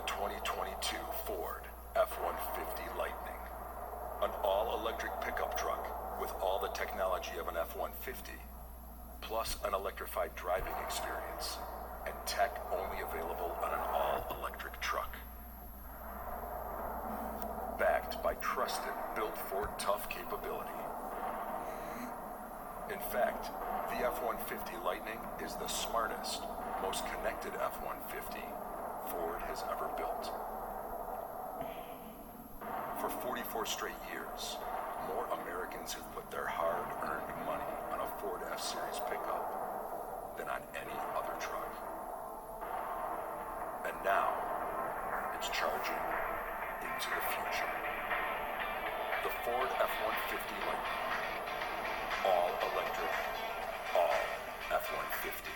2022 Ford F-150 Lightning. An all-electric pickup truck with all the technology of an F-150, plus an electrified driving experience, and tech only available on an all-electric truck. Backed by trusted built Ford tough capability. In fact, the F-150 Lightning is the smartest, most connected F-150 Ford has ever built. For 44 straight years, more Americans have put their hard-earned money on a Ford F-Series pickup than on any other truck. And now, it's charging into the future. The Ford F-150 Lightning. All electric, all F-150.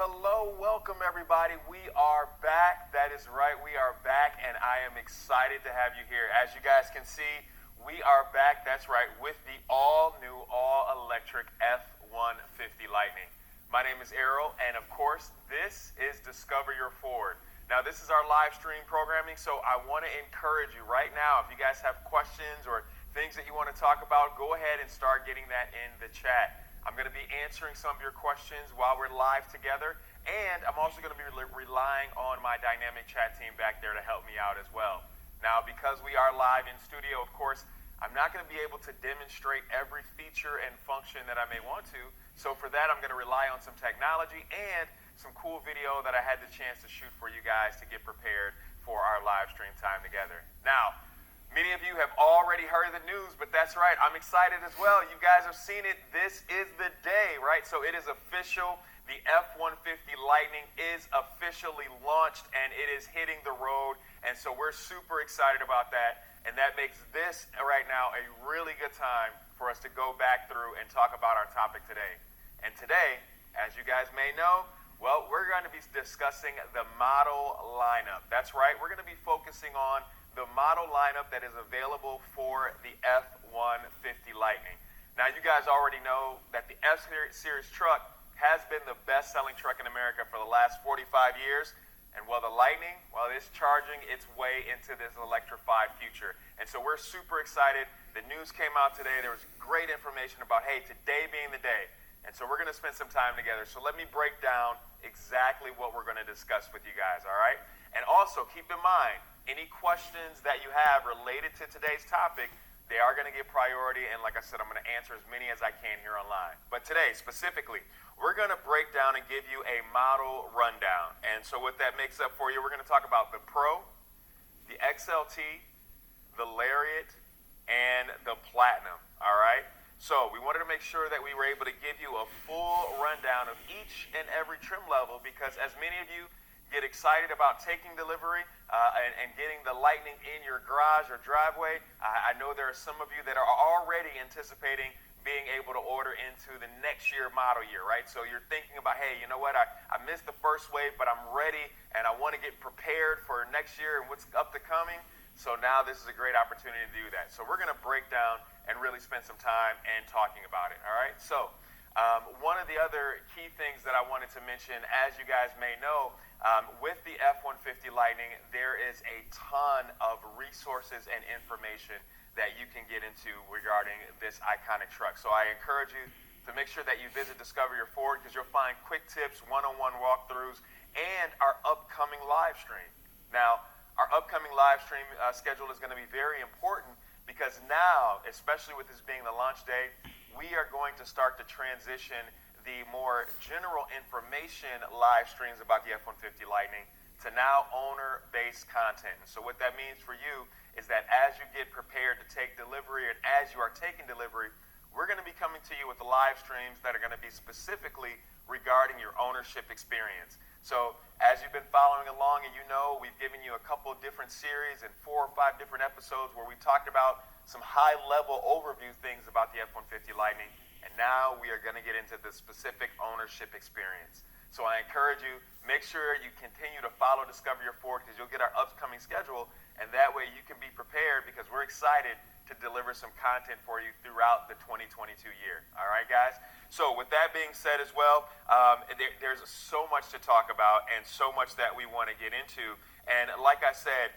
Hello, welcome everybody. We are back. That is right, we are back, and I am excited to have you here. As you guys can see, we are back, that's right, with the all-new, all-electric F-150 Lightning. My name is Errol, and of course, this is Discover Your Ford. Now, this is our live stream programming, so I want to encourage you right now, if you guys have questions or things that you want to talk about, go ahead and start getting that in the chat. I'm going to be answering some of your questions while we're live together, and I'm also going to be relying on my dynamic chat team back there to help me out as well. Now, because we are live in studio, of course, I'm not going to be able to demonstrate every feature and function that I may want to, so for that, I'm going to rely on some technology and some cool video that I had the chance to shoot for you guys to get prepared for our live stream time together. Now, many of you have already heard the news, but that's right, I'm excited as well. You guys have seen it. This is the day, right? So it is official. The F-150 Lightning is officially launched, and it is hitting the road. And so we're super excited about that. And that makes this right now a really good time for us to go back through and talk about our topic today. And today, as you guys may know, well, we're going to be discussing the model lineup. That's right, we're going to be focusing on the model lineup that is available for the F-150 Lightning. Now, you guys already know that the F-Series truck has been the best-selling truck in America for the last 45 years. And while the Lightning, well, it's charging its way into this electrified future. And so we're super excited. The news came out today. There was great information about, hey, today being the day. And so we're going to spend some time together. So let me break down exactly what we're going to discuss with you guys, all right? And also, keep in mind, any questions that you have related to today's topic, they are going to get priority, and like I said, I'm going to answer as many as I can here online. But today, specifically, we're going to break down and give you a model rundown. And so what that makes up for you, we're going to talk about the Pro, the XLT, the Lariat, and the Platinum, all right? So we wanted to make sure that we were able to give you a full rundown of each and every trim level, because as many of you get excited about taking delivery and getting the Lightning in your garage or driveway, I know there are some of you that are already anticipating being able to order into the next year model year, right? So you're thinking about, hey, you know what, I missed the first wave, but I'm ready and I want to get prepared for next year and what's up to coming. So now this is a great opportunity to do that. So we're going to break down and really spend some time and talking about it, all right? So one of the other key things that I wanted to mention, as you guys may know, with the F-150 Lightning, there is a ton of resources and information that you can get into regarding this iconic truck. So I encourage you to make sure that you visit Discover Your Ford, because you'll find quick tips, one-on-one walkthroughs, and our upcoming live stream. Now, our upcoming live stream schedule is going to be very important, because now, especially with this being the launch day, we are going to start to transition the more general information live streams about the F-150 Lightning to now owner-based content. So what that means for you is that as you get prepared to take delivery and as you are taking delivery, we're going to be coming to you with the live streams that are going to be specifically regarding your ownership experience. So as you've been following along, and you know, we've given you a couple of different series and 4 or 5 different episodes where we talked about some high-level overview things about the F-150 Lightning. And now we are going to get into the specific ownership experience. So I encourage you, make sure you continue to follow Discover Your Ford because you'll get our upcoming schedule, and that way you can be prepared because we're excited to deliver some content for you throughout the 2022 year. All right, guys? So with that being said as well, there's so much to talk about and so much that we want to get into. And like I said,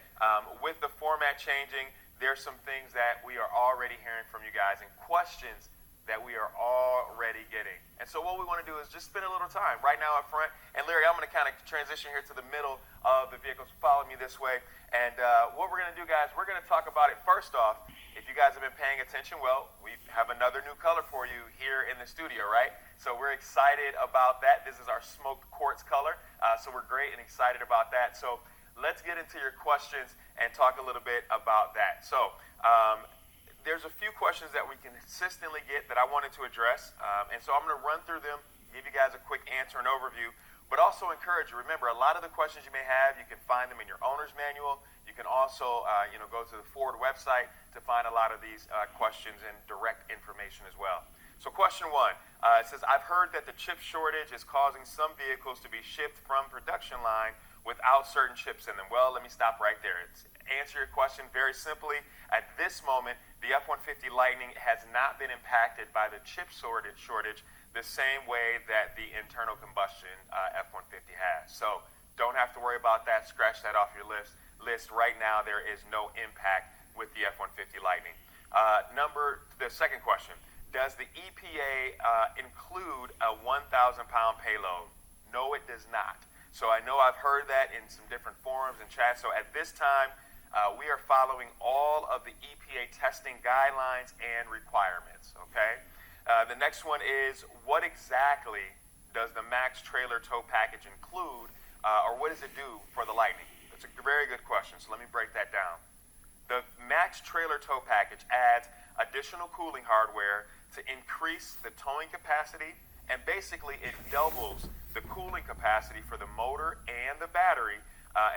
with the format changing, there's some things that we are already hearing from you guys and questions that we are already getting. And so what we want to do is just spend a little time right now up front. And Larry, I'm going to kind of transition here to the middle of the vehicle. So follow me this way. And what we're going to do, guys, we're going to talk about it. First off, if you guys have been paying attention, well, we have another new color for you here in the studio, right? So we're excited about that. This is our smoked quartz color. So we're great and excited about that. So let's get into your questions and talk a little bit about that. So there's a few questions that we consistently get that I wanted to address. And so I'm going to run through them, give you guys a quick answer and overview, but also encourage you. Remember, a lot of the questions you may have, you can find them in your owner's manual. You can also go to the Ford website to find a lot of these questions and direct information as well. So question one, it says, I've heard that the chip shortage is causing some vehicles to be shipped from production line without certain chips in them. Well, let me stop right there. Answer your question very simply. At this moment, the F-150 Lightning has not been impacted by the chip shortage the same way that the internal combustion F-150 has. So don't have to worry about that. Scratch that off your list. Right now, there is no impact with the F-150 Lightning. The second question, does the EPA include a 1,000-pound payload? No, it does not. So I know I've heard that in some different forums and chats. So at this time, we are following all of the EPA testing guidelines and requirements, okay? The next one is, what exactly does the Max trailer tow package include, or what does it do for the Lightning? That's a very good question, so let me break that down. The Max trailer tow package adds additional cooling hardware to increase the towing capacity, and basically it doubles the cooling capacity for the motor and the battery,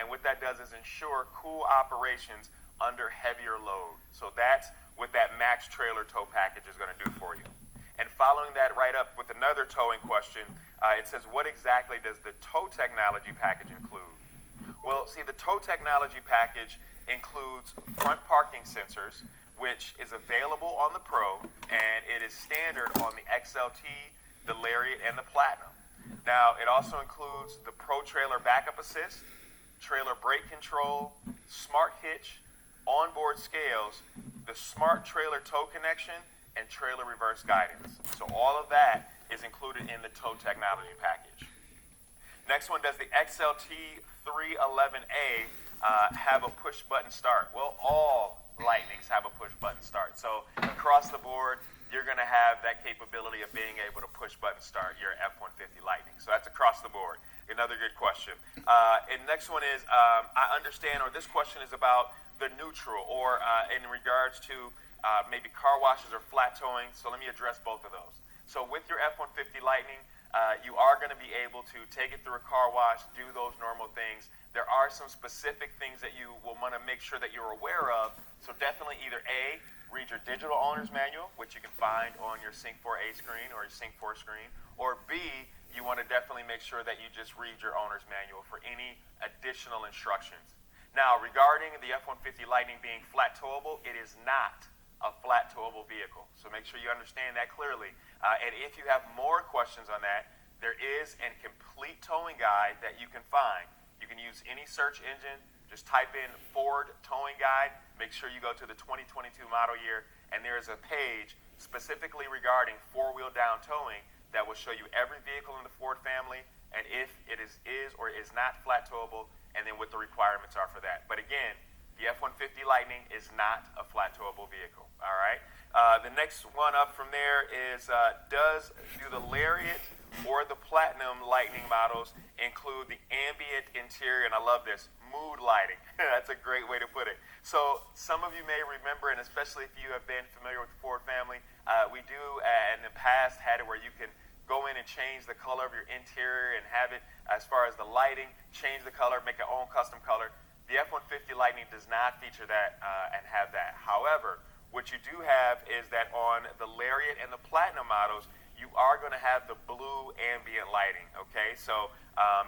and what that does is ensure cool operations under heavier load. So that's what that Max trailer tow package is going to do for you. And following that right up with another towing question, it says, what exactly does the tow technology package include? Well, see, the tow technology package includes front parking sensors, which is available on the Pro, and it is standard on the XLT, the Lariat, and the Platinum. Now, it also includes the Pro Trailer Backup Assist, trailer brake control, smart hitch, onboard scales, the smart trailer tow connection, and trailer reverse guidance. So all of that is included in the tow technology package. Next one, does the XLT 311A have a push button start? Well, all Lightnings have a push button start. So across the board, you're going to have that capability of being able to push button start your F-150 Lightning. So that's across the board. Another good question. And next one is, I understand, or this question is about the neutral, or in regards to maybe car washes or flat towing. So let me address both of those. So with your F-150 Lightning, you are going to be able to take it through a car wash, do those normal things. There are some specific things that you will want to make sure that you're aware of. So definitely either A, read your digital owner's manual, which you can find on your Sync 4A screen or your Sync 4 screen, or B, you want to definitely make sure that you just read your owner's manual for any additional instructions. Now, regarding the F-150 Lightning being flat towable, it is not a flat towable vehicle. So make sure you understand that clearly. And if you have more questions on that, there is a complete towing guide that you can find. You can use any search engine. Just type in Ford Towing Guide. Make sure you go to the 2022 model year, and there is a page specifically regarding four-wheel down towing that will show you every vehicle in the Ford family and if it is or is not flat towable, and then what the requirements are for that. But again, the F-150 Lightning is not a flat towable vehicle. All right. The next one up from there is, do the Lariat or the Platinum Lightning models include the ambient interior, and I love this, mood lighting? That's a great way to put it. So some of you may remember, and especially if you have been familiar with the Ford family, we do in the past had it where you can go in and change the color of your interior and have it, as far as the lighting, change the color, make your own custom color. The F-150 Lightning does not feature that and have that. However, what you do have is that on the Lariat and the Platinum models, you are going to have the blue ambient lighting, okay? So,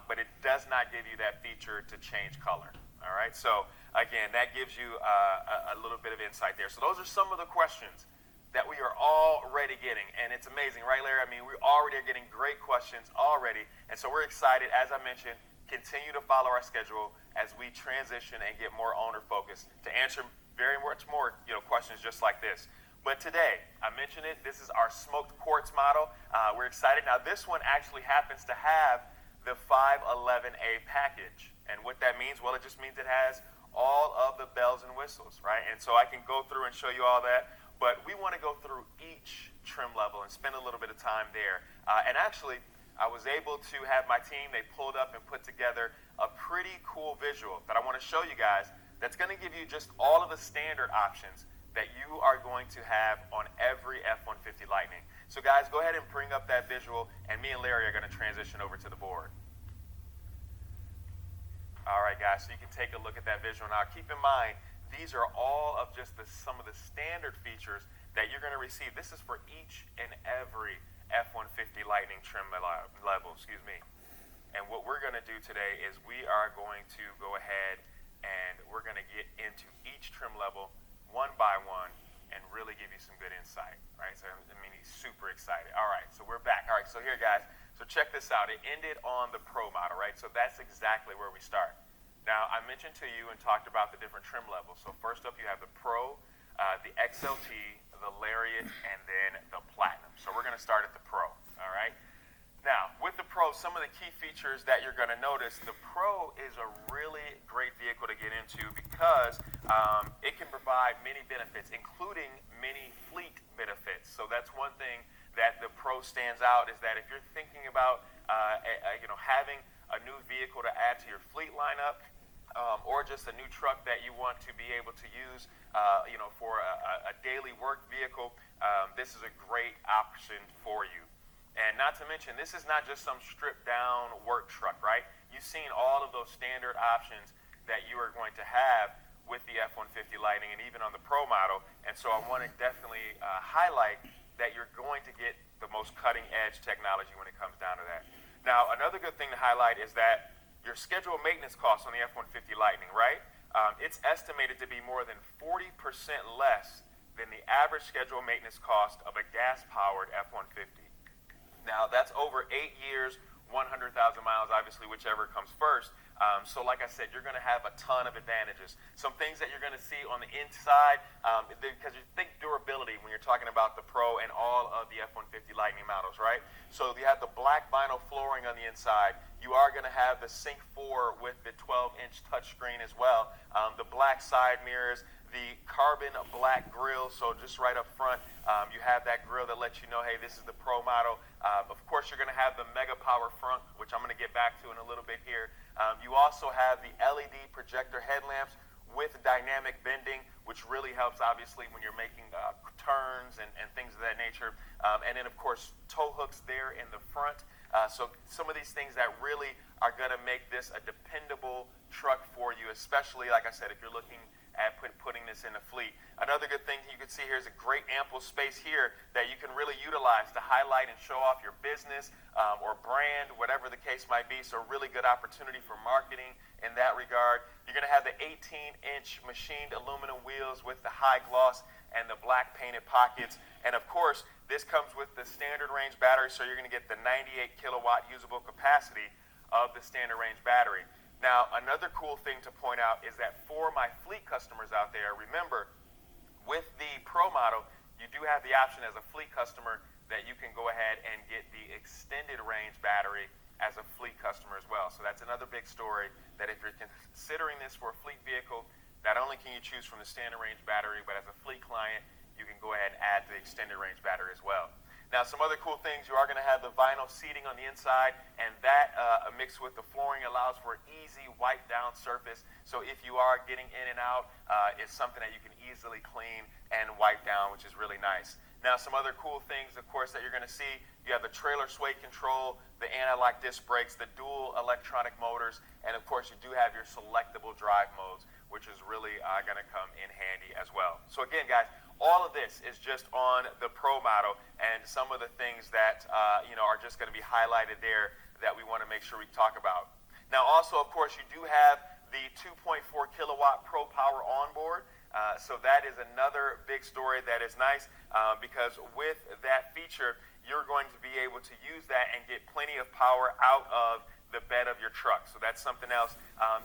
but it does not give you that feature to change color, all right? So, again, that gives you a little bit of insight there. So those are some of the questions that we are already getting, and it's amazing, right, Larry? I mean, we already are getting great questions already, and so we're excited, as I mentioned, continue to follow our schedule as we transition and get more owner-focused to answer very much more, questions just like this. But today, I mentioned it, this is our smoked quartz model. We're excited. Now, this one actually happens to have the 511A package. And what that means, well, it just means it has all of the bells and whistles, right? And so I can go through and show you all that, but we want to go through each trim level and spend a little bit of time there. And actually, I was able to have my team, they pulled up and put together a pretty cool visual that I want to show you guys that's going to give you just all of the standard options that you are going to have on every F-150 Lightning. So guys, go ahead and bring up that visual, and me and Larry are going to transition over to the board. All right, guys, so you can take a look at that visual. Now, keep in mind, these are all of just some of the standard features that you're going to receive. This is for each and every F-150 Lightning trim level, And what we're going to do today is we are going to go ahead and we're going to get into each trim level one by one and really give you some good insight, right? So, I mean, he's super excited. All right, so we're back. All right, so here, guys, so check this out. It ended on the Pro model, right? So that's exactly where we start. Now, I mentioned to you and talked about the different trim levels. So first up, you have the Pro, the XLT, the Lariat, and then the Platinum. So we're going to start at the Pro, all right? Now, with the Pro, some of the key features that you're going to notice, the Pro is a really great vehicle to get into because it can provide many benefits, including many fleet benefits. So that's one thing that the Pro stands out is that if you're thinking about having a new vehicle to add to your fleet lineup, or just a new truck that you want to be able to use, for a daily work vehicle, this is a great option for you. And not to mention, this is not just some stripped down work truck, right? You've seen all of those standard options that you are going to have with the F-150 Lightning and even on the Pro model. And so I want to definitely highlight that you're going to get the most cutting edge technology when it comes down to that. Now, another good thing to highlight is that your scheduled maintenance costs on the F-150 Lightning, right? It's estimated to be more than 40% less than the average scheduled maintenance cost of a gas-powered F-150. Now, that's over 8 years, 100,000 miles, obviously, whichever comes first. So like I said, you're going to have a ton of advantages. Some things that you're going to see on the inside, because you think durability when you're talking about the Pro and all of the F-150 Lightning models, right? So you have the black vinyl flooring on the inside. You are going to have the Sync 4 with the 12-inch touchscreen as well. The black side mirrors, the carbon black grille, so just right up front, you have that grille that lets you know, hey, this is the Pro model. Of course, you're going to have the Mega Power front, which I'm going to get back to in a little bit here. You also have the LED projector headlamps with dynamic bending, which really helps, obviously, when you're making turns and things of that nature. And then, of course, tow hooks there in the front. So some of these things that really are going to make this a dependable truck for you, especially, like I said, if you're looking at putting this in a fleet. Another good thing you can see here is a great ample space here that you can really utilize to highlight and show off your business or brand, whatever the case might be. So really good opportunity for marketing in that regard. You're going to have the 18-inch machined aluminum wheels with the high gloss and the black painted pockets. And of course, this comes with the standard range battery, so you're going to get the 98 kilowatt usable capacity of the standard range battery. Now, another cool thing to point out is that for my fleet customers out there, remember, with the Pro model, you do have the option as a fleet customer that you can go ahead and get the extended range battery as a fleet customer as well. So that's another big story, that if you're considering this for a fleet vehicle, not only can you choose from the standard range battery, but as a fleet client, you can go ahead and add the extended range battery as well. Now, some other cool things, you are going to have the vinyl seating on the inside, and that mixed with the flooring allows for an easy wipe-down surface. So if you are getting in and out, it's something that you can easily clean and wipe down, which is really nice. Now, some other cool things, of course, that you're going to see, you have the trailer sway control, the anti-lock disc brakes, the dual electronic motors, and of course, you do have your selectable drive modes, which is really going to come in handy as well. So again, guys, all of this is just on the Pro model, and some of the things that are just going to be highlighted there that we want to make sure we talk about. Now, also, of course, you do have the 2.4 kilowatt Pro Power onboard. So that is another big story that is nice because with that feature, you're going to be able to use that and get plenty of power out of the bed of your truck. So that's something else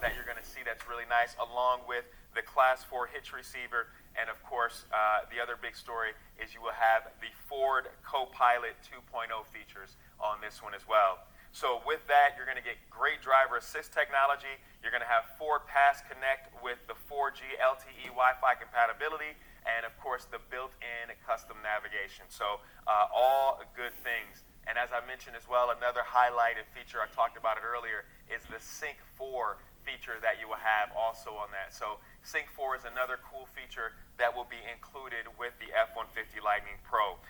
that you're going to see that's really nice, along with the Class 4 hitch receiver. And of course, the other big story is you will have the Ford Copilot 2.0 features on this one as well. So with that, you're going to get great driver assist technology. You're going to have Ford Pass Connect with the 4G LTE Wi-Fi compatibility, and of course the built-in custom navigation. So all good things. And as I mentioned as well, another highlighted feature, I talked about it earlier, is the Sync 4 feature that you will have also on that. So Sync 4 is another cool feature that will be included with the F-150 Lightning Pro.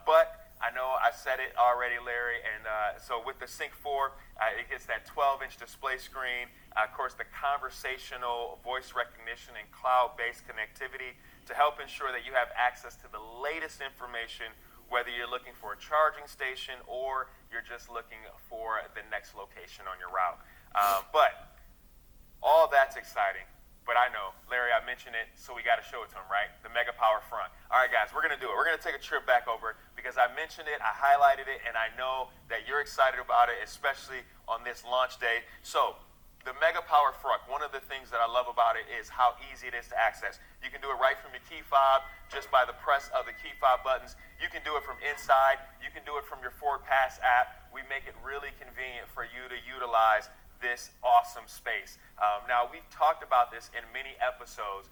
But I know I said it already, Larry, and so with the Sync 4, it gets that 12-inch display screen, of course the conversational voice recognition and cloud-based connectivity to help ensure that you have access to the latest information, whether you're looking for a charging station or you're just looking for the next location on your route. But all that's exciting. But I know, Larry, I mentioned it, so we got to show it to him, right? The Mega Power front. All right, guys, we're going to do it. We're going to take a trip back over because I mentioned it, I highlighted it, and I know that you're excited about it, especially on this launch day. So the Mega Power front, one of the things that I love about it is how easy it is to access. You can do it right from your key fob, just by the press of the key fob buttons. You can do it from inside. You can do it from your Ford Pass app. We make it really convenient for you to utilize this awesome space. Now, we've talked about this in many episodes,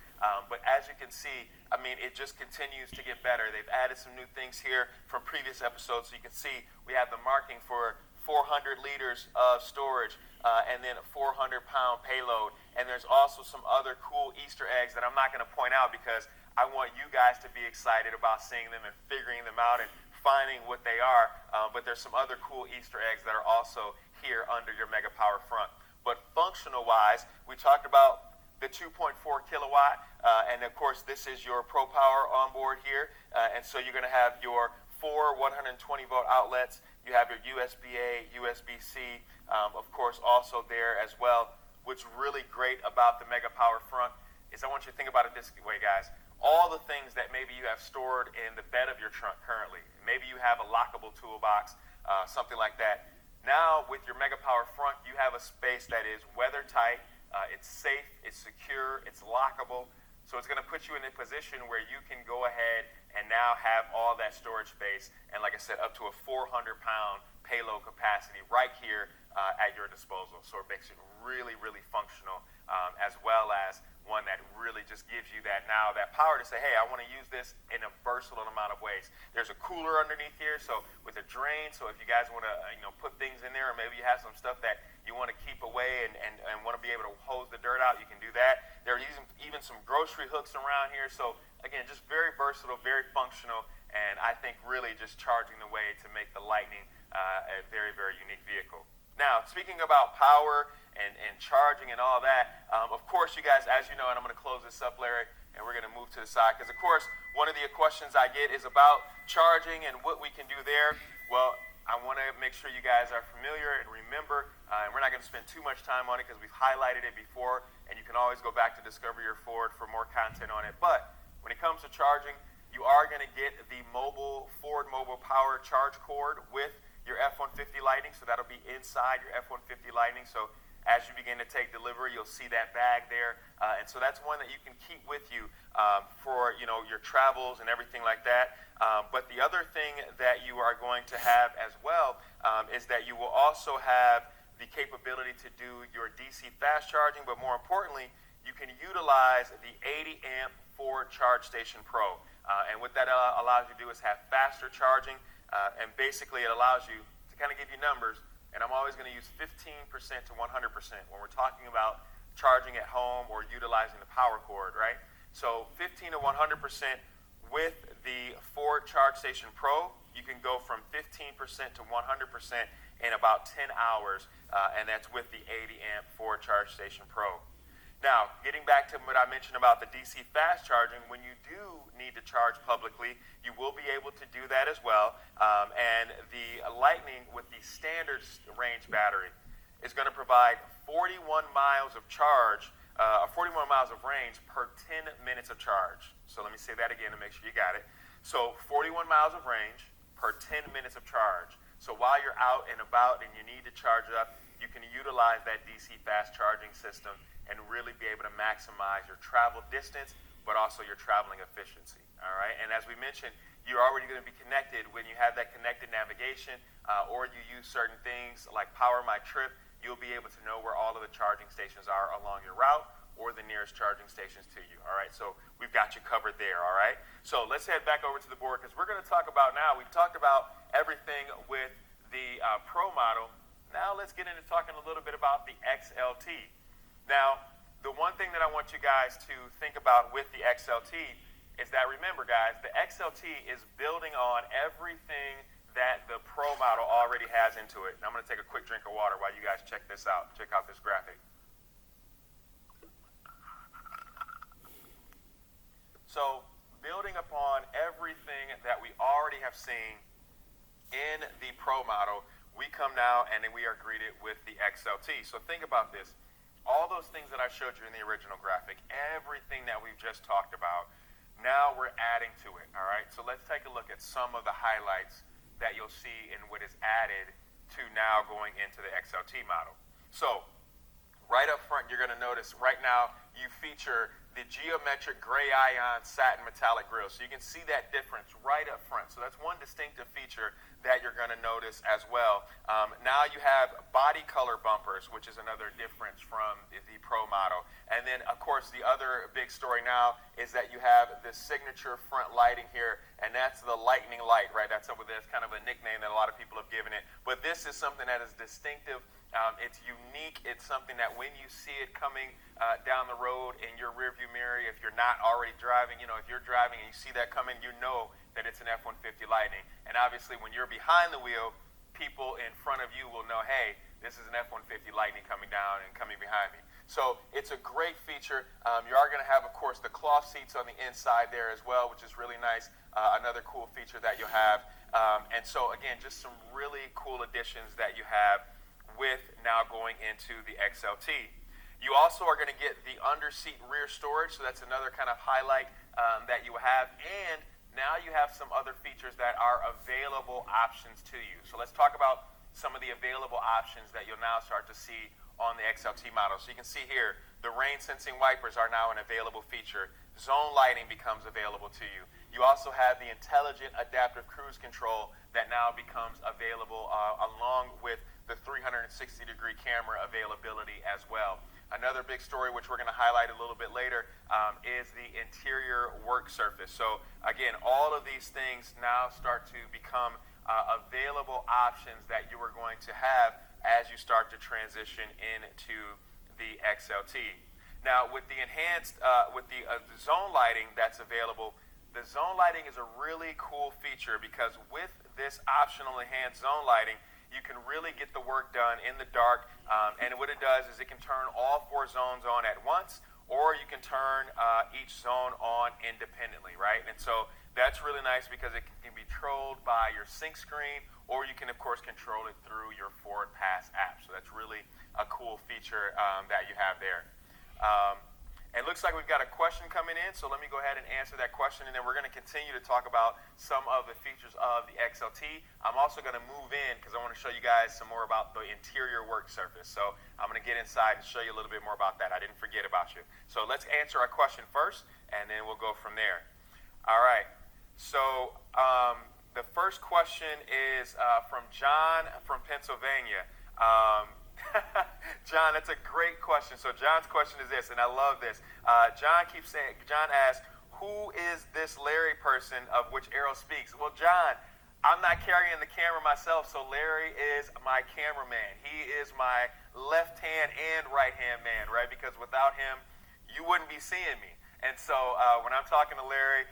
but as you can see, I mean, it just continues to get better. They've added some new things here from previous episodes. So you can see we have the marking for 400 liters of storage and then a 400-pound payload. And there's also some other cool Easter eggs that I'm not going to point out because I want you guys to be excited about seeing them and figuring them out and finding what they are. But there's some other cool Easter eggs that are also here under your Mega Power front. But functional-wise, we talked about the 2.4 kilowatt, and of course, this is your Pro Power on board here. And so you're going to have your 4 120-volt outlets. You have your USB-A, USB-C, of course, also there as well. What's really great about the Mega Power front is I want you to think about it this way, guys. All the things that maybe you have stored in the bed of your trunk currently. Maybe you have a lockable toolbox, something like that. Now, with your Mega Power front, you have a space that is weather tight, it's safe, it's secure, it's lockable. So it's going to put you in a position where you can go ahead and now have all that storage space, and like I said, up to a 400-pound payload capacity right here at your disposal. So it makes it really, really functional, as well as one that really just gives you that power to say, hey, I want to use this in a versatile amount of ways. There's a cooler underneath here, so with a drain, so if you guys want to put things in there, or maybe you have some stuff that you want to keep away and want to be able to hose the dirt out, you can do that. There are even some grocery hooks around here, so again, just very versatile, very functional, and I think really just charging the way to make the Lightning a very, very unique vehicle. Now, speaking about power and charging and all that, of course, you guys, as you know, and I'm going to close this up, Larry, and we're going to move to the side, because, of course, one of the questions I get is about charging and what we can do there. Well, I want to make sure you guys are familiar and remember, and we're not going to spend too much time on it because we've highlighted it before, and you can always go back to Discover Your Ford for more content on it. But when it comes to charging, you are going to get the Ford Mobile Power Charge Cord with your F-150 Lightning, so that'll be inside your F-150 Lightning. So as you begin to take delivery, you'll see that bag there, and so that's one that you can keep with you for your travels and everything like that. But the other thing that you are going to have as well is that you will also have the capability to do your DC fast charging, but more importantly, you can utilize the 80 amp Ford Charge Station Pro, and what that allows you to do is have faster charging. And basically, it allows you to kind of give you numbers, and I'm always going to use 15% to 100% when we're talking about charging at home or utilizing the power cord, right? So 15 to 100% with the Ford Charge Station Pro, you can go from 15% to 100% in about 10 hours, and that's with the 80 amp Ford Charge Station Pro. Now, getting back to what I mentioned about the DC fast charging, when you do need to charge publicly, you will be able to do that as well. And the Lightning with the standard range battery is going to provide 41 miles of charge, 41 miles of range per 10 minutes of charge. So let me say that again to make sure you got it. So 41 miles of range per 10 minutes of charge. So while you're out and about and you need to charge it up, you can utilize that DC fast charging system and really be able to maximize your travel distance, but also your traveling efficiency, all right? And as we mentioned, you're already going to be connected when you have that connected navigation, or you use certain things like Power My Trip. You'll be able to know where all of the charging stations are along your route or the nearest charging stations to you, all right? So we've got you covered there, all right? So let's head back over to the board because we're going to talk about now, we've talked about everything with the Pro model. Now let's get into talking a little bit about the XLT. Now, the one thing that I want you guys to think about with the XLT is that, remember guys, the XLT is building on everything that the Pro model already has into it. And I'm going to take a quick drink of water while you guys check this out. Check out this graphic. So, building upon everything that we already have seen in the Pro model, we come now and then we are greeted with the XLT. So think about this. All those things that I showed you in the original graphic, everything that we've just talked about, now we're adding to it, all right? So let's take a look at some of the highlights that you'll see in what is added to now going into the XLT model. So right up front, you're going to notice right now you feature the geometric gray ion satin metallic grille. So you can see that difference right up front. So that's one distinctive feature that you're going to notice as well. Now you have body color bumpers, which is another difference from the Pro model. And then, of course, the other big story now is that you have the signature front lighting here, and that's the lightning light, right? That's kind of a nickname that a lot of people have given it. But this is something that is distinctive. It's unique. It's something that when you see it coming down the road in your rearview mirror, if you're not already driving, if you're driving and you see that coming, you know that it's an F-150 Lightning. And obviously, when you're behind the wheel, people in front of you will know, hey, this is an F-150 Lightning coming down and coming behind me. So it's a great feature. You are going to have, of course, the cloth seats on the inside there as well, which is really nice. Another cool feature that you'll have. And so, again, just some really cool additions that you have with now going into the XLT. You also are going to get the under-seat rear storage, so that's another kind of highlight that you have. And now you have some other features that are available options to you. So let's talk about some of the available options that you'll now start to see on the XLT model. So you can see here, the rain-sensing wipers are now an available feature. Zone lighting becomes available to you. You also have the intelligent adaptive cruise control that now becomes available along with the 360-degree camera availability as well. Another big story, which we're going to highlight a little bit later, is the interior work surface. So again, all of these things now start to become available options that you are going to have as you start to transition into the XLT. Now, with the enhanced, with the zone lighting that's available, the zone lighting is a really cool feature because with this optional enhanced zone lighting, you can really get the work done in the dark, and what it does is it can turn all 4 zones on at once, or you can turn each zone on independently, right? And so that's really nice because it can be controlled by your sync screen, or you can, of course, control it through your Forward Pass app. So that's really a cool feature that you have there. It looks like we've got a question coming in, so let me go ahead and answer that question, and then we're going to continue to talk about some of the features of the XLT. I'm also going to move in because I want to show you guys some more about the interior work surface. So I'm going to get inside and show you a little bit more about that. I didn't forget about you. So let's answer our question first, and then we'll go from there. All right. So the first question is from John from Pennsylvania. John, that's a great question. So John's question is this, and I love this. John asks, who is this Larry person of which Arrow speaks? Well, John, I'm not carrying the camera myself, so Larry is my cameraman. He is my left hand and right hand man, right? Because without him, you wouldn't be seeing me. And so when I'm talking to Larry,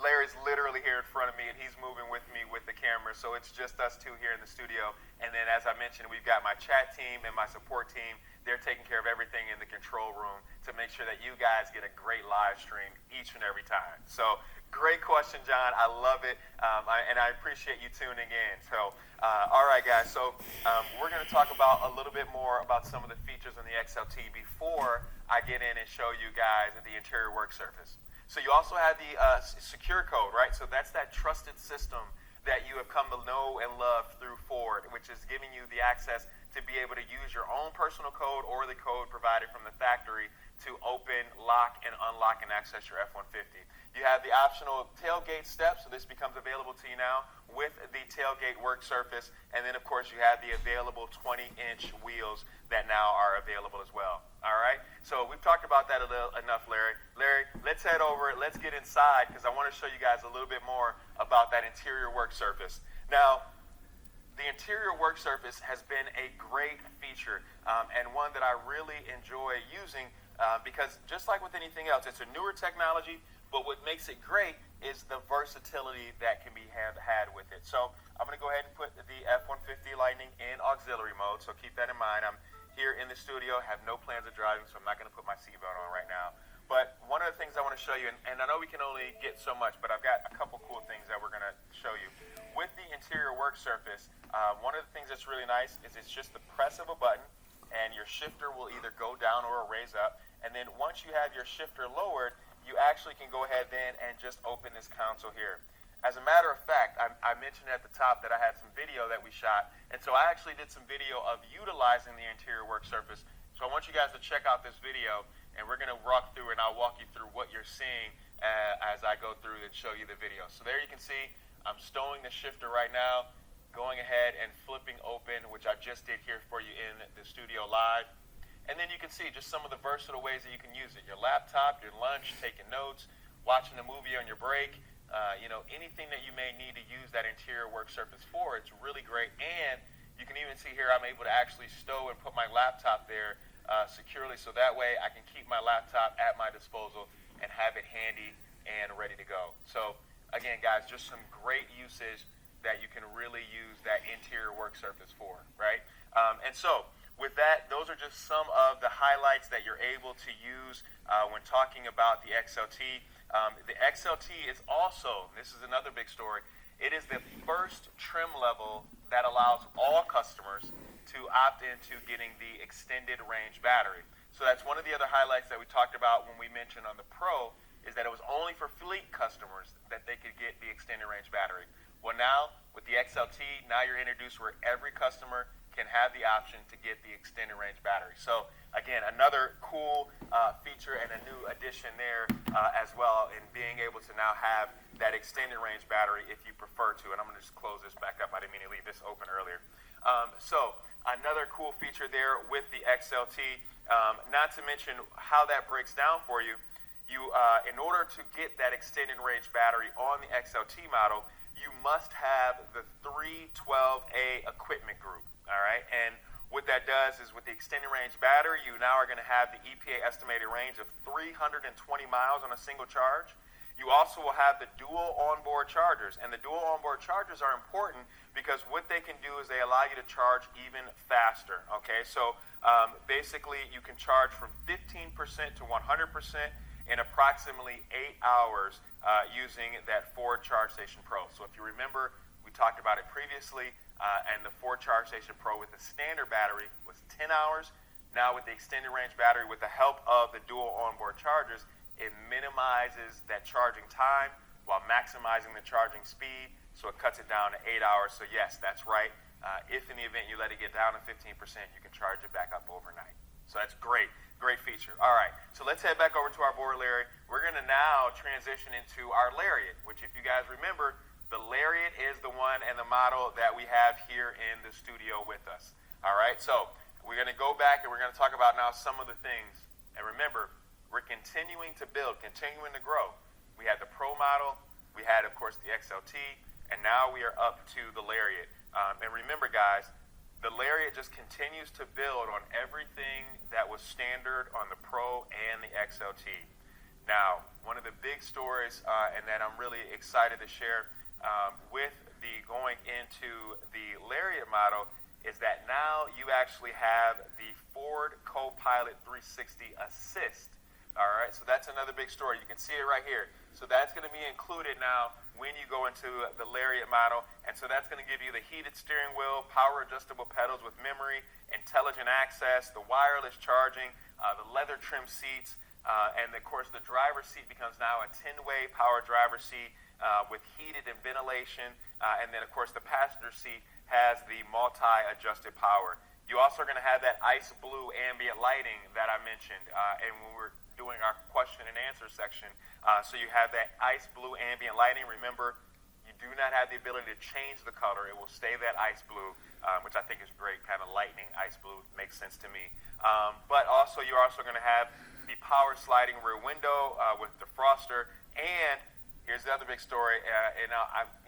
Larry's literally here in front of me, and he's moving with me with the camera. So it's just us two here in the studio. And then, as I mentioned, we've got my chat team and my support team. They're taking care of everything in the control room to make sure that you guys get a great live stream each and every time. So great question, John. I love it, and I appreciate you tuning in. So, all right, guys. So we're going to talk about a little bit more about some of the features on the XLT before I get in and show you guys the interior work surface. So you also have the secure code, right? So that's that trusted system that you have come to know and love through Ford, which is giving you the access to be able to use your own personal code or the code provided from the factory to open, lock, and unlock and access your F-150. You have the optional tailgate step, so this becomes available to you now with the tailgate work surface. And then, of course, you have the available 20-inch wheels that now are available as well. All right? So we've talked about that enough, Larry. Larry, let's head over. Let's get inside because I want to show you guys a little bit more about that interior work surface. Now, the interior work surface has been a great feature and one that I really enjoy using because just like with anything else, it's a newer technology, but what makes it great is the versatility that can be had with it. So I'm going to go ahead and put the F-150 Lightning in auxiliary mode, so keep that in mind. I'm here in the studio, have no plans of driving, so I'm not going to put my seatbelt on right now. But one of the things I want to show you, and I know we can only get so much, but I've got a couple cool things that we're going to show you. With the interior work surface, one of the things that's really nice is it's just the press of a button, and your shifter will either go down or raise up. And then once you have your shifter lowered, you actually can go ahead then and just open this console here. As a matter of fact, I mentioned at the top that I had some video that we shot, and so I actually did some video of utilizing the interior work surface. So I want you guys to check out this video, and we're going to walk through, and I'll walk you through what you're seeing as I go through and show you the video. So there you can see I'm stowing the shifter right now, going ahead and flipping open, which I just did here for you in the studio live. And then you can see just some of the versatile ways that you can use it. Your laptop, your lunch, taking notes, watching a movie on your break, anything that you may need to use that interior work surface for, it's really great. And you can even see here I'm able to actually stow and put my laptop there securely, so that way I can keep my laptop at my disposal and have it handy and ready to go. So again, guys, just some great usage that you can really use that interior work surface for, right? And so with that, those are just some of the highlights that you're able to use when talking about the XLT. The XLT is also, this is another big story, it is the first trim level that allows all customers to opt into getting the extended range battery. So that's one of the other highlights that we talked about when we mentioned on the Pro, is that it was only for fleet customers that they could get the extended range battery. Well, now with the XLT, now you're introduced where every customer can have the option to get the extended range battery. So again, another cool feature and a new addition there as well, in being able to now have that extended range battery if you prefer to. And I'm going to just close this back up. I didn't mean to leave this open earlier. So another cool feature there with the XLT, not to mention how that breaks down for you. In order to get that extended range battery on the XLT model, you must have the 312A equipment group. All right, and what that does is with the extended range battery, you now are going to have the EPA estimated range of 320 miles on a single charge. You also will have the dual onboard chargers, and the dual onboard chargers are important because what they can do is they allow you to charge even faster. Okay, so basically you can charge from 15% to 100% in approximately 8 hours using that Ford Charge Station Pro. So if you remember, we talked about it previously. And the Ford Charge Station Pro with the standard battery was 10 hours. Now with the extended range battery, with the help of the dual onboard chargers, it minimizes that charging time while maximizing the charging speed, so it cuts it down to 8 hours. So yes, that's right. If in the event you let it get down to 15%, you can charge it back up overnight. So that's great feature. All right, so let's head back over to our board, Larry. We're going to now transition into our Lariat, which if you guys remember, the Lariat is the one and the model that we have here in the studio with us. All right, so we're going to go back and we're going to talk about now some of the things. And remember, we're continuing to build, continuing to grow. We had the Pro model, we had, of course, the XLT, and now we are up to the Lariat. And remember, guys, the Lariat just continues to build on everything that was standard on the Pro and the XLT. Now, one of the big stories and that I'm really excited to share with the going into the Lariat model is that now you actually have the Ford Copilot 360 Assist. All right, so that's another big story. You can see it right here. So that's going to be included now when you go into the Lariat model. And so that's going to give you the heated steering wheel, power adjustable pedals with memory, intelligent access, the wireless charging, the leather trim seats, and of course the driver's seat becomes now a 10-way power driver's seat with heated and ventilation. And then of course the passenger seat has the multi-adjusted power. You also are going to have that ice blue ambient lighting that I mentioned, and when we're doing our question and answer section. So you have that ice blue ambient lighting. Remember, you do not have the ability to change the color. It will stay that ice blue, which I think is great, kind of lightning ice blue. Makes sense to me. But also, you're also going to have the power sliding rear window with defroster. And here's the other big story.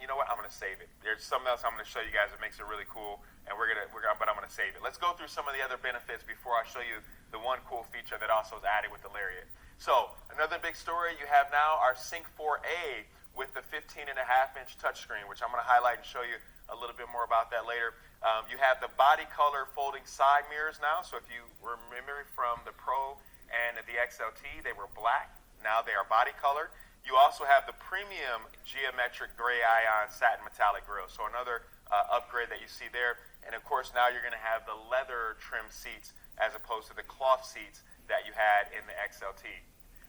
You know what? I'm going to save it. There's something else I'm going to show you guys that makes it really cool. And but I'm going to save it. Let's go through some of the other benefits before I show you the one cool feature that also is added with the Lariat. So another big story, you have now our Sync 4A with the 15.5-inch touchscreen, which I'm going to highlight and show you a little bit more about that later. You have the body color folding side mirrors now. So if you remember from the Pro and the XLT, they were black. Now they are body colored. You also have the premium geometric gray ion satin metallic grille. So another upgrade that you see there. And of course, now you're going to have the leather trim seats as opposed to the cloth seats that you had in the XLT.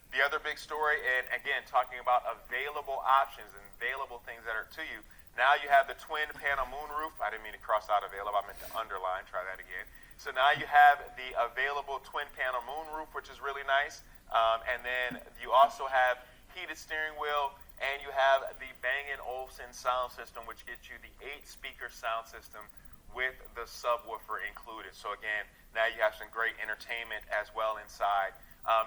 The other big story, and again, talking about available options and available things that are to you, now you have the twin panel moonroof. I didn't mean to cross out available, I meant to underline, try that again. So now you have the available twin panel moonroof, which is really nice. And then you also have heated steering wheel, and you have the Bang & Olufsen sound system, which gets you the 8-speaker sound system with the subwoofer included. So again, now you have some great entertainment as well inside.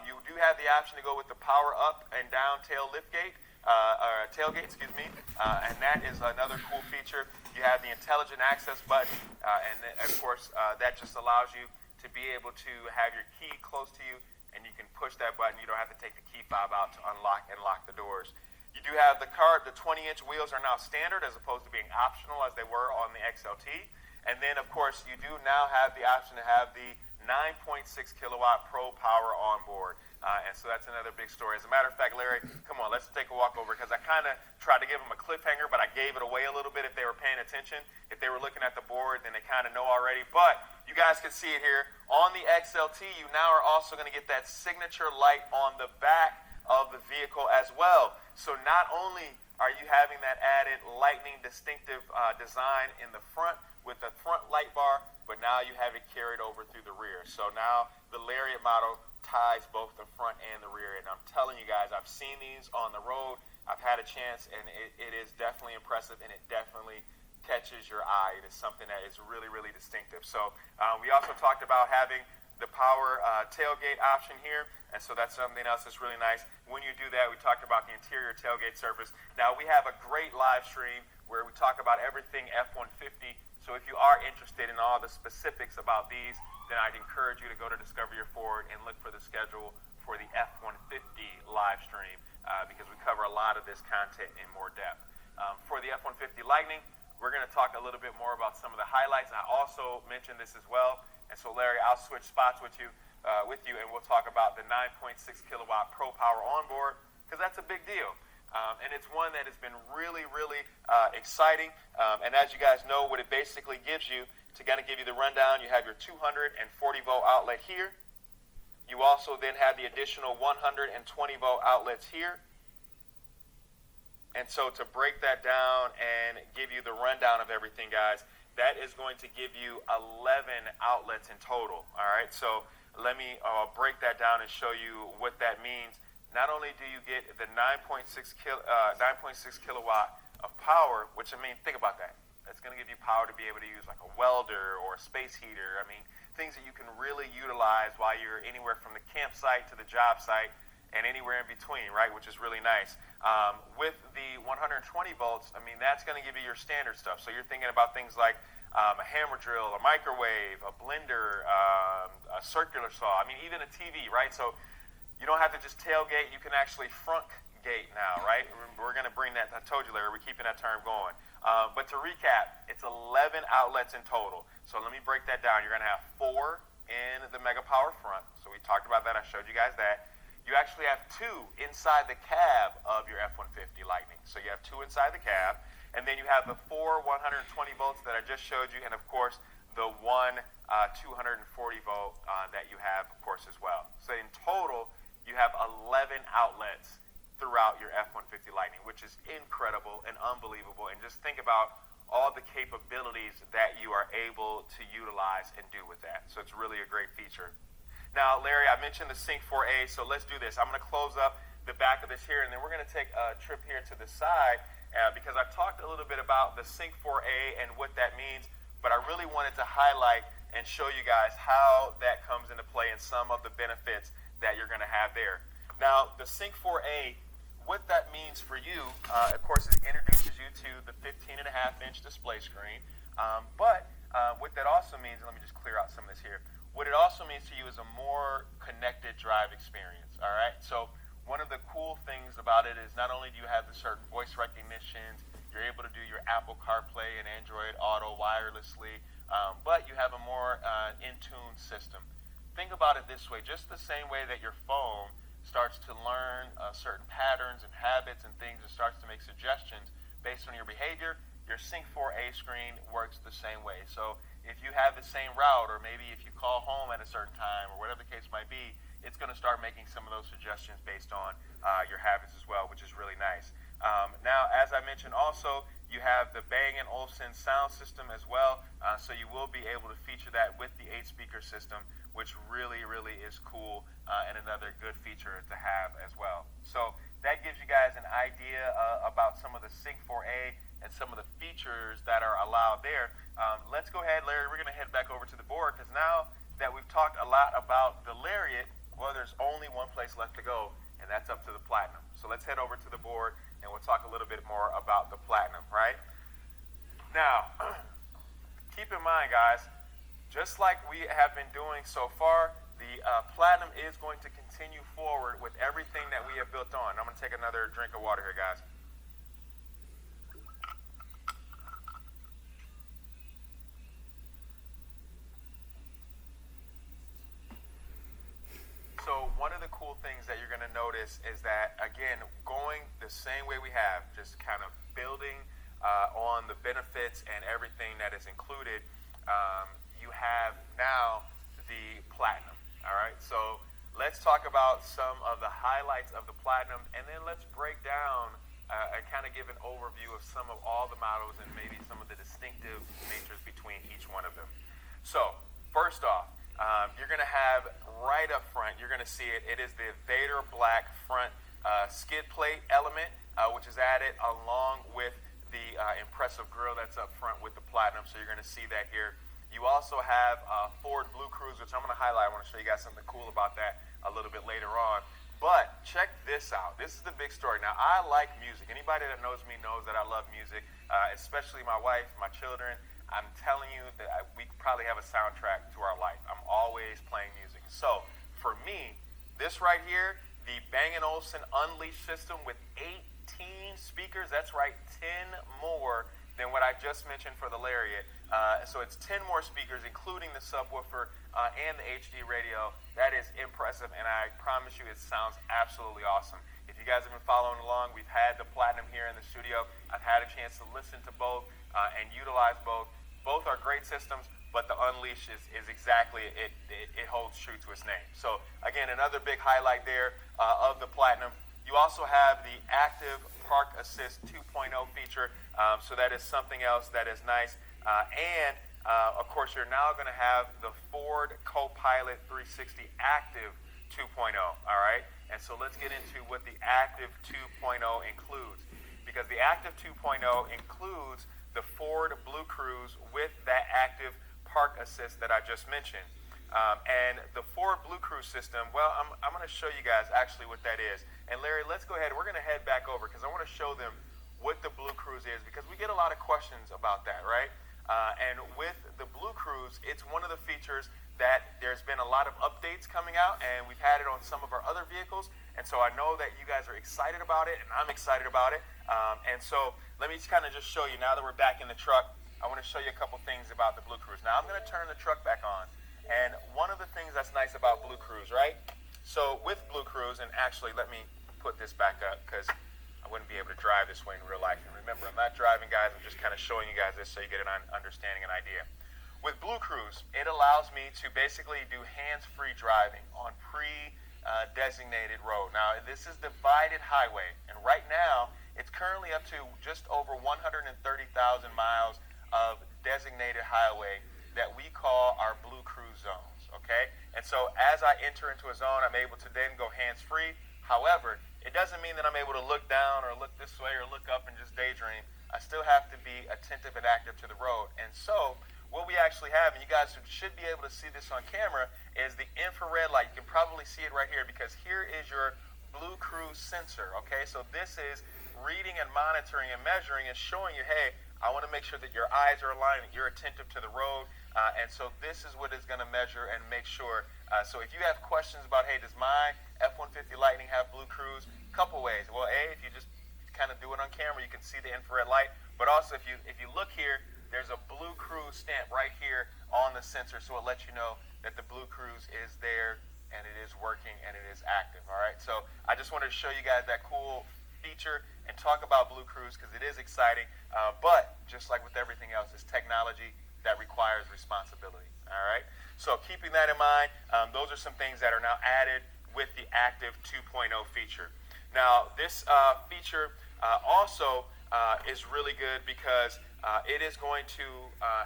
You do have the option to go with the power up and down tailgate, and that is another cool feature. You have the intelligent access button, and of course, that just allows you to be able to have your key close to you, and you can push that button. You don't have to take the key fob out to unlock and lock the doors. You do have the 20-inch wheels are now standard as opposed to being optional as they were on the XLT. And then, of course, you do now have the option to have the 9.6 kilowatt Pro Power on board. And so that's another big story. As a matter of fact, Larry, come on, let's take a walk over, because I kind of tried to give them a cliffhanger, but I gave it away a little bit if they were paying attention. If they were looking at the board, then they kind of know already. But you guys can see it here. On the XLT, you now are also going to get that signature light on the back of the vehicle as well. So not only are you having that added lightning distinctive design in the front with the front light bar, but now you have it carried over through the rear. So now the Lariat model ties both the front and the rear. And I'm telling you guys, I've seen these on the road. I've had a chance, and it is definitely impressive, and it definitely catches your eye. It is something that is really, really distinctive. So we also talked about having the power tailgate option here, and so that's something else that's really nice. When you do that, we talked about the interior tailgate surface. Now we have a great live stream where we talk about everything F-150. So if you are interested in all the specifics about these, then I'd encourage you to go to Discover Your Ford and look for the schedule for the F-150 live stream because we cover a lot of this content in more depth. For the F-150 Lightning, we're going to talk a little bit more about some of the highlights. I also mentioned this as well. And so, Larry, I'll switch spots with you, and we'll talk about the 9.6 kilowatt Pro Power onboard, because that's a big deal. And it's one that has been really, really exciting. And as you guys know, what it basically gives you, to kind of give you the rundown, you have your 240-volt outlet here. You also then have the additional 120-volt outlets here. And so to break that down and give you the rundown of everything, guys, that is going to give you 11 outlets in total. All right, so let me break that down and show you what that means. Not only do you get the 9.6 kilowatt of power, which, I mean, think about that. That's going to give you power to be able to use like a welder or a space heater. I mean, things that you can really utilize while you're anywhere from the campsite to the job site and anywhere in between, right, which is really nice. With the 120 volts, I mean, that's going to give you your standard stuff. So you're thinking about things like a hammer drill, a microwave, a blender, a circular saw, I mean, even a TV, right? So You don't have to just tailgate. You can actually front gate now, right? We're going to bring that. I told you, Larry, we're keeping that term going. But to recap, it's 11 outlets in total. So let me break that down. You're going to have 4 in the Mega Power front. So we talked about that. I showed you guys that. You actually have 2 inside the cab of your F-150 Lightning. So you have 2 inside the cab. And then you have the 4 120 volts that I just showed you. And, of course, the 1 240 volt that you have, of course, as well. So in total, you have 11 outlets throughout your F-150 Lightning, which is incredible and unbelievable. And just think about all the capabilities that you are able to utilize and do with that. So it's really a great feature. Now, Larry, I mentioned the Sync 4A, so let's do this. I'm going to close up the back of this here, and then we're going to take a trip here to the side because I've talked a little bit about the Sync 4A and what that means, but I really wanted to highlight and show you guys how that comes into play and some of the benefits that you're going to have there. Now, the Sync 4A, what that means for you, of course, it introduces you to the 15.5-inch display screen. But what that also means, and let me just clear out some of this here, what it also means to you is a more connected drive experience, all right? So one of the cool things about it is not only do you have the certain voice recognitions, you're able to do your Apple CarPlay and Android Auto wirelessly, but you have a more in-tune system. Think about it this way, just the same way that your phone starts to learn certain patterns and habits and things and starts to make suggestions based on your behavior, your Sync 4A screen works the same way. So if you have the same route, or maybe if you call home at a certain time, or whatever the case might be, it's going to start making some of those suggestions based on your habits as well, which is really nice. Now, as I mentioned also, you have the Bang & Olufsen sound system as well, so you will be able to feature that with the 8-speaker system, which really, really is cool and another good feature to have as well. So that gives you guys an idea about some of the Sync 4A and some of the features that are allowed there. Let's go ahead, Larry, we're going to head back over to the board because now that we've talked a lot about the Lariat, well, there's only one place left to go, and that's up to the Platinum. So let's head over to the board and we'll talk a little bit more about the Platinum, right? Now, keep in mind, guys, just like we have been doing so far, the Platinum is going to continue forward with everything that we have built on. I'm going to take another drink of water here, guys. So one of the cool things that you're going to notice is that, again, going the same way we have, just kind of building on the benefits and everything that is included, you have now the Platinum, all right? So let's talk about some of the highlights of the Platinum, and then let's break down and kind of give an overview of some of all the models and maybe some of the distinctive natures between each one of them. So first off, you're going to have right up front, you're going to see it. It is the Vader Black front skid plate element, which is added along with the impressive grille that's up front with the Platinum. So you're going to see that here. You also have Ford Blue Cruise, which I'm going to highlight. I want to show you guys something cool about that a little bit later on. But check this out. This is the big story. Now, I like music. Anybody that knows me knows that I love music, especially my wife, my children. I'm telling you that we probably have a soundtrack to our life. I'm always playing music. So for me, this right here, the Bang & Olufsen Unleashed system with 18 speakers, that's right, 10 more than what I just mentioned for the Lariat. So it's 10 more speakers, including the subwoofer and the HD radio. That is impressive, and I promise you it sounds absolutely awesome. If you guys have been following along, we've had the Platinum here in the studio. I've had a chance to listen to both and utilize both. Both are great systems, but the Unleash is exactly, it holds true to its name. So again, another big highlight there of the Platinum. You also have the Active Park Assist 2.0 feature, so that is something else that is nice. And of course, you're now going to have the Ford Copilot 360 Active 2.0, all right? And so let's get into what the Active 2.0 includes, because the Active 2.0 includes the Ford Blue Cruise with that Active Park Assist that I just mentioned. And the Ford Blue Cruise system, well, I'm going to show you guys actually what that is. And Larry, let's go ahead. We're going to head back over because I want to show them what the Blue Cruise is, because we get a lot of questions about that, right? And with the Blue Cruise, it's one of the features that there's been a lot of updates coming out, and we've had it on some of our other vehicles, and so I know that you guys are excited about it, and I'm excited about it. And so let me kind of just show you, now that we're back in the truck, I want to show you a couple things about the Blue Cruise. Now I'm going to turn the truck back on, and one of the things that's nice about Blue Cruise, right? So with Blue Cruise, and actually let me put this back up because I wouldn't be able to drive this way in real life. And remember, I'm not driving, guys. I'm just kind of showing you guys this so you get an understanding, an idea. With Blue Cruise, it allows me to basically do hands-free driving on pre-designated road. Now, this is divided highway, and right now, it's currently up to just over 130,000 miles of designated highway that we call our Blue Cruise zones, okay? And so as I enter into a zone, I'm able to then go hands-free. However, it doesn't mean that I'm able to look down or look this way or look up and just daydream. I still have to be attentive and active to the road. And so what we actually have, and you guys should be able to see this on camera, is the infrared light. You can probably see it right here because here is your Blue Cruise sensor, okay? So this is reading and monitoring and measuring and showing you, hey, I want to make sure that your eyes are aligned, that you're attentive to the road, and so this is what it's going to measure and make sure. So if you have questions about, hey, does my F-150 Lightning have Blue Cruise? Couple ways. Well, A, if you just kind of do it on camera, you can see the infrared light, but also if you look here, there's a Blue Cruise stamp right here on the sensor, so it lets you know that the Blue Cruise is there and it is working and it is active, all right? So I just wanted to show you guys that cool feature and talk about Blue Cruise because it is exciting, but just like with everything else, it's technology that requires responsibility, all right? So keeping that in mind, those are some things that are now added with the Active 2.0 feature. Now, this feature also is really good because it is going to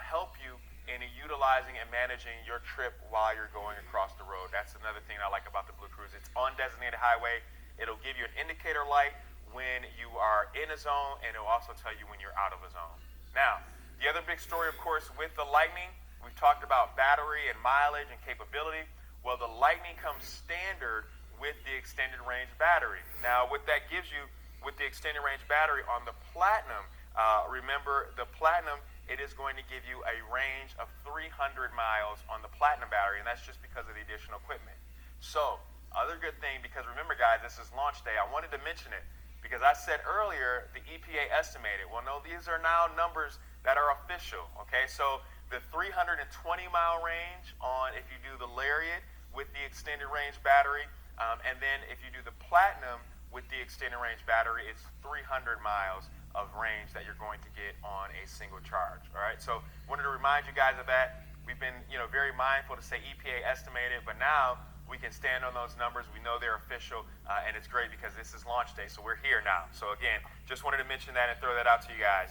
help you in utilizing and managing your trip while you're going across the road. That's another thing I like about the Blue Cruise. It's on designated highway. It'll give you an indicator light when you are in a zone, and it'll also tell you when you're out of a zone. Now, the other big story, of course, with the Lightning, we've talked about battery and mileage and capability. Well, the Lightning comes standard with the extended range battery. Now, what that gives you with the extended range battery on the Platinum, remember the Platinum, it is going to give you a range of 300 miles on the Platinum battery, and that's just because of the additional equipment. So, other good thing, because remember guys, this is launch day, I wanted to mention it, because I said earlier the EPA estimated. Well, no, these are now numbers that are official, okay? So, the 320 mile range on if you do the Lariat with the extended range battery, and then if you do the Platinum with the extended range battery, it's 300 miles of range that you're going to get on a single charge, all right? So wanted to remind you guys of that. We've been, very mindful to say EPA estimated, but now we can stand on those numbers. We know they're official, and it's great because this is launch day, so we're here now. So again, just wanted to mention that and throw that out to you guys.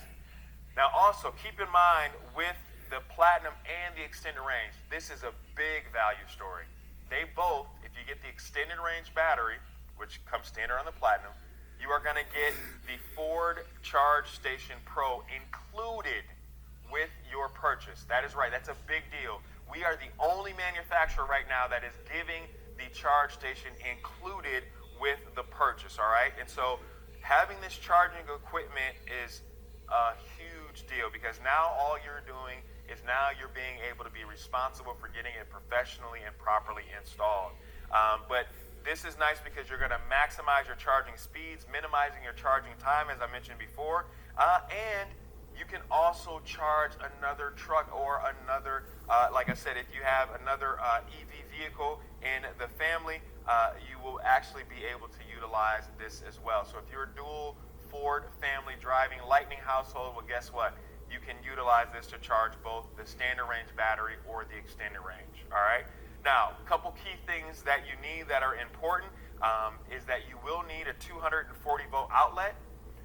Now also, keep in mind with the Platinum and the extended range, this is a big value story. They both, if you get the extended range battery, which comes standard on the Platinum, you are going to get the Ford Charge Station Pro included with your purchase. That is right. That's a big deal. We are the only manufacturer right now that is giving the charge station included with the purchase, all right? And so having this charging equipment is a huge deal because now all you're doing is now you're being able to be responsible for getting it professionally and properly installed. But this is nice because you're going to maximize your charging speeds, minimizing your charging time, as I mentioned before, and you can also charge another truck or another, like I said, if you have another EV vehicle in the family, you will actually be able to utilize this as well. So if you're a dual Ford family driving Lightning household, well, guess what? You can utilize this to charge both the standard range battery or the extended range, all right? Now, a couple key things that you need that are important is that you will need a 240 volt outlet.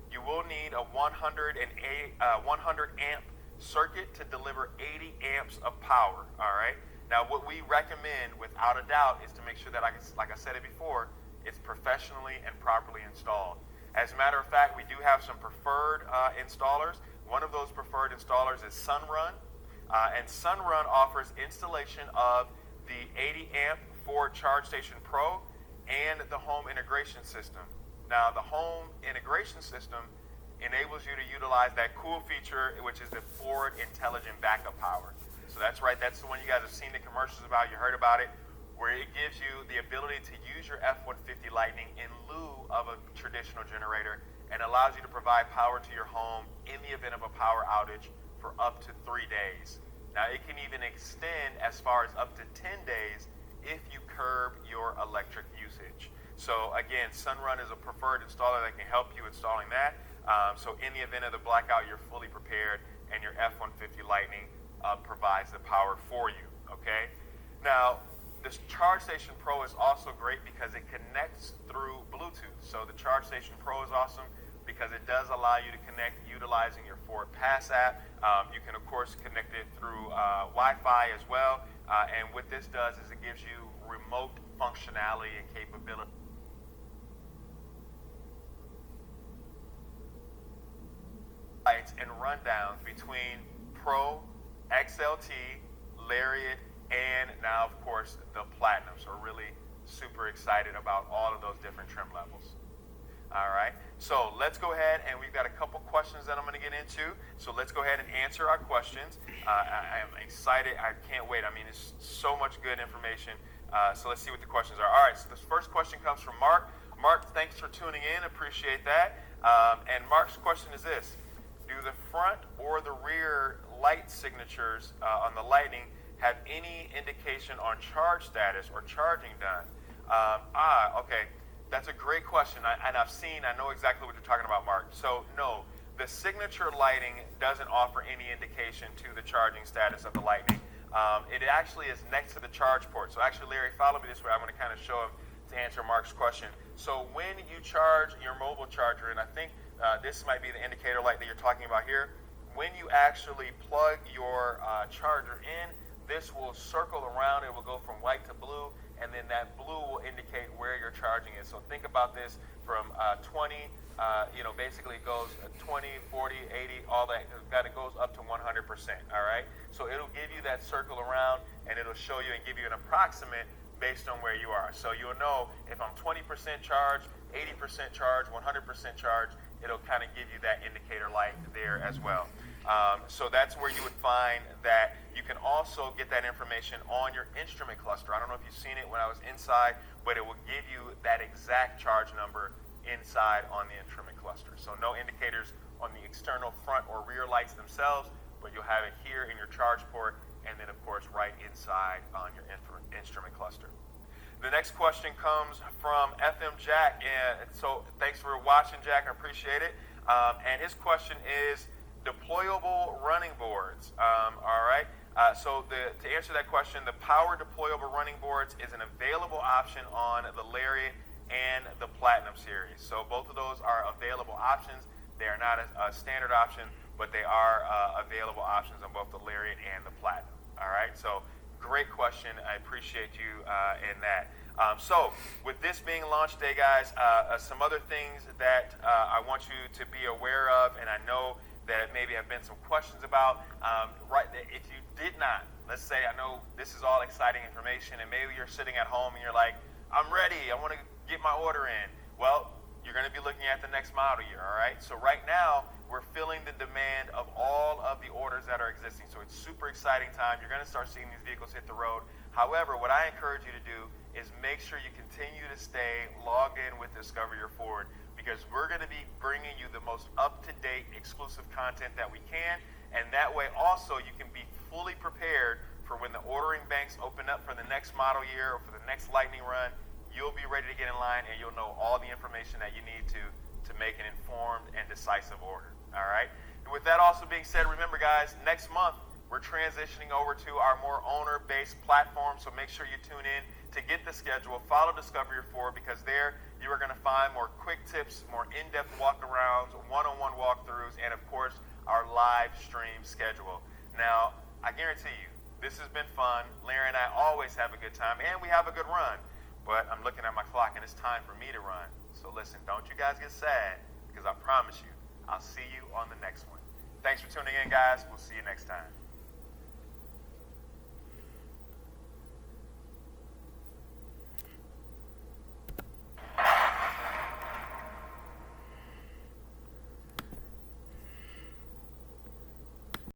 You will need a 100 amp circuit to deliver 80 amps of power, all right? Now, what we recommend, without a doubt, is to make sure that, like I said it before, it's professionally and properly installed. As a matter of fact, we do have some preferred installers. One of those preferred installers is Sunrun, and Sunrun offers installation of the 80 amp Ford Charge Station Pro and the home integration system. Now, the home integration system enables you to utilize that cool feature, which is the Ford Intelligent Backup Power. So that's right, that's the one you guys have seen the commercials about, you heard about it, where it gives you the ability to use your F-150 Lightning in lieu of a traditional generator and allows you to provide power to your home in the event of a power outage for up to 3 days. Now, it can even extend as far as up to 10 days if you curb your electric usage. So again, Sunrun is a preferred installer that can help you installing that. So in the event of the blackout, you're fully prepared, and your F-150 Lightning provides the power for you, okay? Now, this Charge Station Pro is also great because it connects through Bluetooth. So the Charge Station Pro is awesome because it does allow you to connect utilizing your Ford Pass app. You can, of course, connect it through Wi-Fi as well. And what this does is it gives you remote functionality and capability. And rundowns between Pro, XLT, Lariat, and now, of course, the Platinum. So we're really super excited about all of those different trim levels. All right, so let's go ahead, and we've got a couple questions that I'm going to get into. So let's go ahead and answer our questions. I am excited. I can't wait. I mean, it's so much good information. So let's see what the questions are. All right, so this first question comes from Mark. Mark, thanks for tuning in. Appreciate that. And Mark's question is this. Do the front or the rear light signatures on the Lightning have any indication on charge status or charging done? Okay. That's a great question, and I know exactly what you're talking about, Mark. So no, the signature lighting doesn't offer any indication to the charging status of the Lightning. It actually is next to the charge port. So actually, Larry, follow me this way. I'm going to kind of show him to answer Mark's question. So when you charge your mobile charger, and I think this might be the indicator light that you're talking about here, when you actually plug your charger in, this will circle around. It will go from white to blue, and then that blue will indicate where your charging is. So think about this from 20, basically it goes 20, 40, 80, all that, it goes up to 100%, all right? So it'll give you that circle around, and it'll show you and give you an approximate based on where you are. So you'll know if I'm 20% charged, 80% charged, 100% charged, it'll kind of give you that indicator light there as well. So that's where you would find that. You can also get that information on your instrument cluster. I don't know if you've seen it when I was inside, but it will give you that exact charge number inside on the instrument cluster. So no indicators on the external front or rear lights themselves, but you'll have it here in your charge port, and then of course right inside on your instrument cluster. The next question comes from FM Jack, and so thanks for watching, Jack. I appreciate it. And his question is deployable running boards. All right. So to answer that question, the power deployable running boards is an available option on the Lariat and the Platinum series. So both of those are available options. They are not a standard option, but they are available options on both the Lariat and the Platinum. All right. So great question. I appreciate you in that. So with this being launch day, guys, some other things that I want you to be aware of, and I know that maybe have been some questions about. If you did not, let's say, I know this is all exciting information, and maybe you're sitting at home and you're like, I'm ready, I want to get my order in. Well, you're going to be looking at the next model year, all right? So right now, we're filling the demand of all of the orders that are existing. So it's super exciting time. You're going to start seeing these vehicles hit the road. However, what I encourage you to do is make sure you continue to stay logged in with Discover Your Ford, because we're going to be bringing you the most up-to-date exclusive content that we can, and that way also you can be fully prepared for when the ordering banks open up for the next model year or for the next Lightning run. You'll be ready to get in line, and you'll know all the information that you need to make an informed and decisive order. All right. And with that also being said, remember, guys, next month we're transitioning over to our more owner-based platform. So make sure you tune in to get the schedule. Follow Discover Your Ford, because there you are going to find more quick tips, more in-depth walk-arounds, one-on-one walkthroughs, and of course our live stream schedule. Now, I guarantee you, this has been fun. Larry and I always have a good time, and we have a good run. But I'm looking at my clock, and it's time for me to run. So listen, don't you guys get sad, because I promise you, I'll see you on the next one. Thanks for tuning in, guys. We'll see you next time.